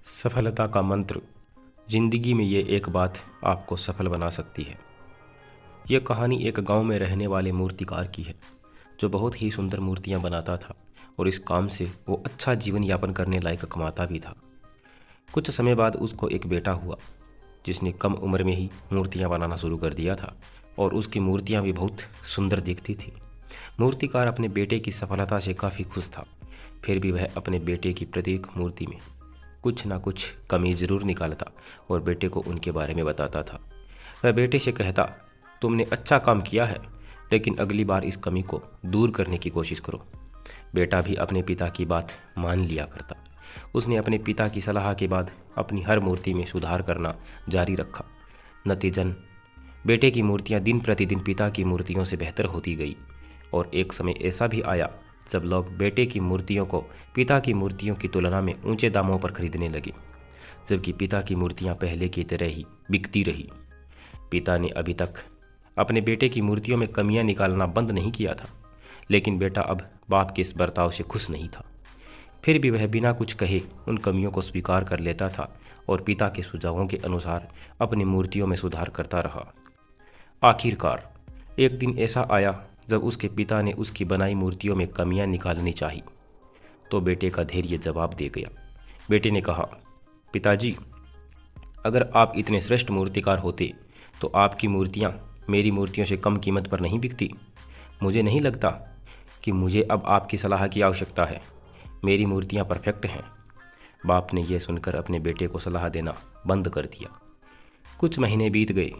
सफलता का मंत्र। जिंदगी में ये एक बात आपको सफल बना सकती है। यह कहानी एक गांव में रहने वाले मूर्तिकार की है, जो बहुत ही सुंदर मूर्तियां बनाता था और इस काम से वो अच्छा जीवन यापन करने लायक कमाता भी था। कुछ समय बाद उसको एक बेटा हुआ, जिसने कम उम्र में ही मूर्तियां बनाना शुरू कर दिया था और उसकी मूर्तियां भी बहुत सुंदर दिखती थी। मूर्तिकार अपने बेटे की सफलता से काफ़ी खुश था, फिर भी वह अपने बेटे की प्रत्येक मूर्ति में कुछ ना कुछ कमी जरूर निकालता और बेटे को उनके बारे में बताता था। वह बेटे से कहता, तुमने अच्छा काम किया है, लेकिन अगली बार इस कमी को दूर करने की कोशिश करो। बेटा भी अपने पिता की बात मान लिया करता। उसने अपने पिता की सलाह के बाद अपनी हर मूर्ति में सुधार करना जारी रखा। नतीजन बेटे की मूर्तियां दिन प्रतिदिन पिता की मूर्तियों से बेहतर होती गई और एक समय ऐसा भी आया जब लोग बेटे की मूर्तियों को पिता की मूर्तियों की तुलना में ऊंचे दामों पर खरीदने लगे, जबकि पिता की मूर्तियां पहले की तरह ही बिकती रही। पिता ने अभी तक अपने बेटे की मूर्तियों में कमियां निकालना बंद नहीं किया था, लेकिन बेटा अब बाप के इस बर्ताव से खुश नहीं था। फिर भी वह बिना कुछ कहे उन कमियों को स्वीकार कर लेता था और पिता के सुझावों के अनुसार अपनी मूर्तियों में सुधार करता रहा। आखिरकार एक दिन ऐसा आया जब उसके पिता ने उसकी बनाई मूर्तियों में कमियां निकालनी चाही, तो बेटे का धैर्य जवाब दे गया। बेटे ने कहा, पिताजी, अगर आप इतने श्रेष्ठ मूर्तिकार होते तो आपकी मूर्तियां मेरी मूर्तियों से कम कीमत पर नहीं बिकती। मुझे नहीं लगता कि मुझे अब आपकी सलाह की आवश्यकता है। मेरी मूर्तियां परफेक्ट हैं। बाप ने यह सुनकर अपने बेटे को सलाह देना बंद कर दिया। कुछ महीने बीत गए।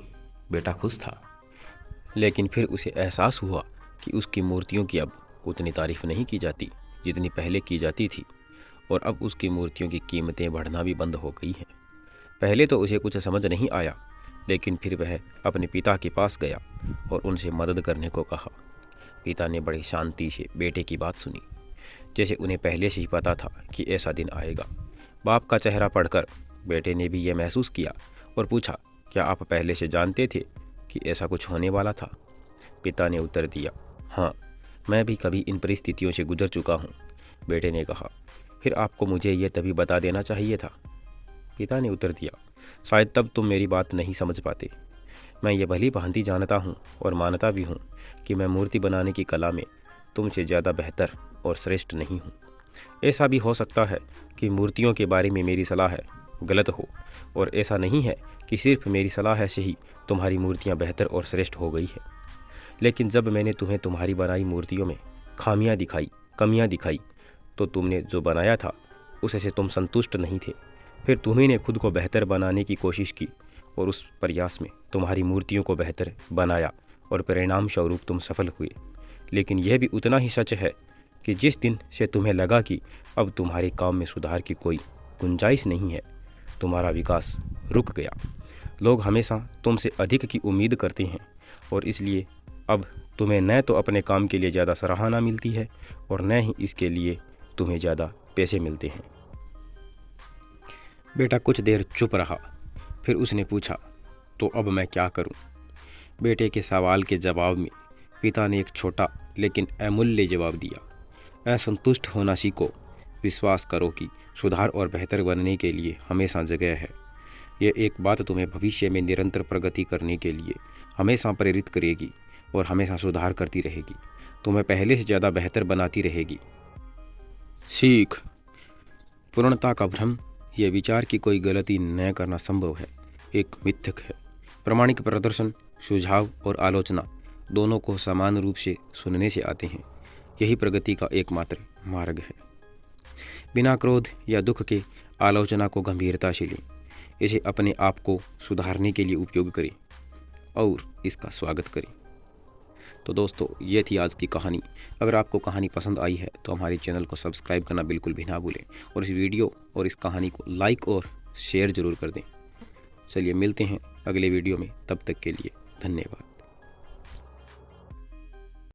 बेटा खुश था, लेकिन फिर उसे एहसास हुआ कि उसकी मूर्तियों की अब उतनी तारीफ नहीं की जाती जितनी पहले की जाती थी, और अब उसकी मूर्तियों की कीमतें बढ़ना भी बंद हो गई हैं। पहले तो उसे कुछ समझ नहीं आया, लेकिन फिर वह अपने पिता के पास गया और उनसे मदद करने को कहा। पिता ने बड़ी शांति से बेटे की बात सुनी, जैसे उन्हें पहले से ही पता था कि ऐसा दिन आएगा। बाप का चेहरा पढ़कर बेटे ने भी यह महसूस किया और पूछा, क्या आप पहले से जानते थे कि ऐसा कुछ होने वाला था? पिता ने उत्तर दिया, हाँ, मैं भी कभी इन परिस्थितियों से गुजर चुका हूँ। बेटे ने कहा, फिर आपको मुझे यह तभी बता देना चाहिए था। पिता ने उत्तर दिया, शायद तब तुम मेरी बात नहीं समझ पाते। मैं ये भली भांति जानता हूँ और मानता भी हूँ कि मैं मूर्ति बनाने की कला में तुमसे ज़्यादा बेहतर और श्रेष्ठ नहीं हूँ। ऐसा भी हो सकता है कि मूर्तियों के बारे में मेरी सलाह गलत हो, और ऐसा नहीं है कि सिर्फ मेरी सलाह से ही तुम्हारी मूर्तियाँ बेहतर और श्रेष्ठ हो गई है। लेकिन जब मैंने तुम्हें तुम्हारी बनाई मूर्तियों में खामियां दिखाई, कमियां दिखाई, तो तुमने जो बनाया था उससे तुम संतुष्ट नहीं थे। फिर तुम्ही ने खुद को बेहतर बनाने की कोशिश की और उस प्रयास में तुम्हारी मूर्तियों को बेहतर बनाया और परिणाम स्वरूप तुम सफल हुए। लेकिन यह भी उतना ही सच है कि जिस दिन से तुम्हें लगा कि अब तुम्हारे काम में सुधार की कोई गुंजाइश नहीं है, तुम्हारा विकास रुक गया। लोग हमेशा तुमसे अधिक की उम्मीद करते हैं और इसलिए अब तुम्हें न तो अपने काम के लिए ज़्यादा सराहना मिलती है और न ही इसके लिए तुम्हें ज़्यादा पैसे मिलते हैं। बेटा कुछ देर चुप रहा, फिर उसने पूछा, तो अब मैं क्या करूं? बेटे के सवाल के जवाब में पिता ने एक छोटा लेकिन अमूल्य जवाब दिया। असंतुष्ट होना सीखो। विश्वास करो कि सुधार और बेहतर बनने के लिए हमेशा जगह है। यह एक बात तुम्हें भविष्य में निरंतर प्रगति करने के लिए हमेशा प्रेरित करेगी और हमेशा सुधार करती रहेगी। तुम्हें पहले से ज़्यादा बेहतर बनाती रहेगी। सीख। पूर्णता का भ्रम। यह विचार कि कोई गलती न करना संभव है एक मिथक है। प्रामाणिक प्रदर्शन, सुझाव और आलोचना दोनों को समान रूप से सुनने से आते हैं। यही प्रगति का एकमात्र मार्ग है। बिना क्रोध या दुख के आलोचना को गंभीरता से लें। इसे अपने आप को सुधारने के लिए उपयोग करें और इसका स्वागत करें। तो दोस्तों, ये थी आज की कहानी। अगर आपको कहानी पसंद आई है तो हमारे चैनल को सब्सक्राइब करना बिल्कुल भी ना भूलें और इस वीडियो और इस कहानी को लाइक और शेयर ज़रूर कर दें। चलिए मिलते हैं अगले वीडियो में, तब तक के लिए धन्यवाद।